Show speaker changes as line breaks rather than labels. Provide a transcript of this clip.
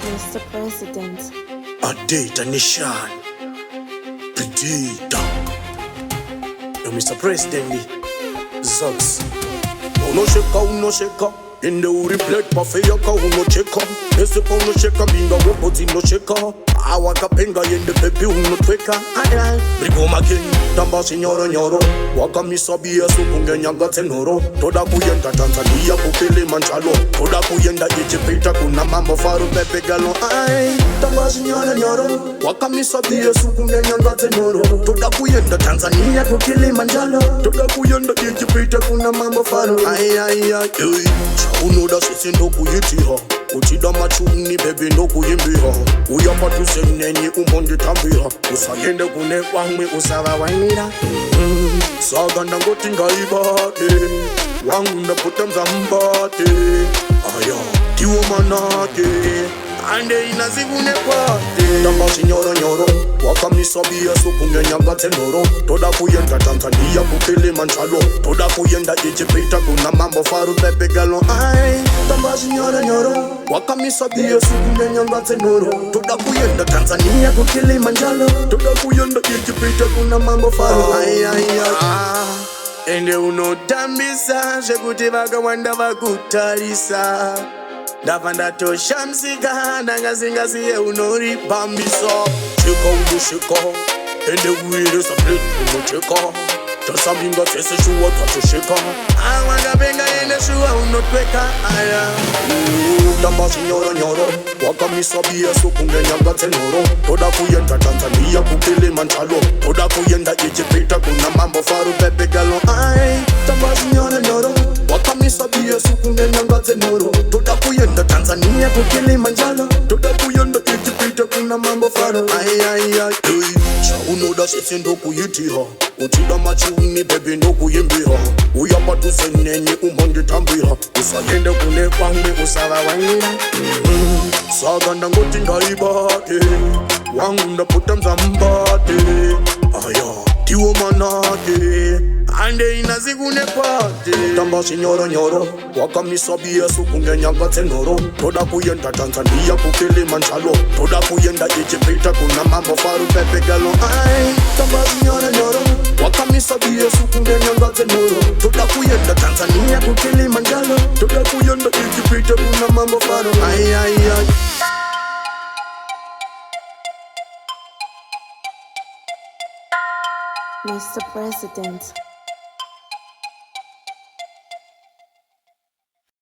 Mr. President.
A data nation. Predator. Yo, Mr. President, Zox. Uno sheka. In the uri plate pafeyaka uno cheka. Ese pa uno sheka binga wopoti no sheka. Awaka penga yende pepe uno tweka. Brigo mageni, Tamba Zvinyoro-nyoro. Waka misabia sukunge nyanga tenoro. Toda kuyenda Tanzania kukele manchalo. Toda kuyenda Chipredator kuna mambo faru pepe galo. Tamba Zvinyoro-nyoro. Waka misabia sukunge nyanga tenoro. Toda kuyenda Tanzania kukele manchalo. Toda kuyenda Chipredator kuna mambo faru. Unoda sisi ndo kuyitiha. Uchida machuni bebe ndo kuyimbiha. Uyapa tusenenye umonde tambiha. Usayende kune wangme usawa wainira. Saganda ngoti ngaibate. Wangu ndaputa mzambate. Aya, kiwo manake. Ande inazigune kwate. Tamba Zvinyoro-nyoro. Waka misabia sukunge nyanga tenoro. Toda kuyenda Tanzania kukele manchalo. Toda kuyenda Chipredator kuna mambo faru pepe galo. Tamba Zvinyoro-nyoro. Waka misabia sukunge nyanga tenoro. Toda kuyenda Tanzania kukele manchalo. Toda kuyenda Chipredator kuna mambo faru. Ende unotambisa zvekuti vakawanda vakutarisa. Ndava ndatosha msika ndangazingasiye unoripambisa. Cheka unosheka ende uiresa plate unocheka. Tasambinga tese shuwa tatosheka. Awakapenga ende shuwa unotweka. Tamba Zvinyoro-nyoro. Waka misabia sukunge nyanga tenoro. Toda kuyenda Tanzania kukele manchalo. Toda kuyenda Chipredator kuna mambo faru pepe galo. Tamba Zvinyoro-nyoro. Waka misabia sukunge nyanga tenoro. Toda kuyenda Tanzania kukele manchalo. Toda kuyenda Chipredator kuna mambo faru. Unoda sisi ndo kuyitiha. Uchida machuni bebe ndo kuyimbiha. Uyapa tusenenye umonde tambiha. Usayende kune wangme usawa wainira. Saganda ngoti ngaibate. Wangu ndaputa mzambate. Aya, kiwo manake. Ande inazigune kwate. Tamba Zvinyoro-nyoro. Waka misabia sukunge nyanga tenoro. Toda kuyenda Tanzania kukele manchalo. Toda kuyenda Chipredator kuna mambo faru pepe galo. Tamba Zvinyoro-nyoro. Waka misabia sukunge nyanga tenoro. Toda kuyenda Tanzania kukele manchalo. Toda kuyenda Chipredator kuna mambo faru.
Mr. President.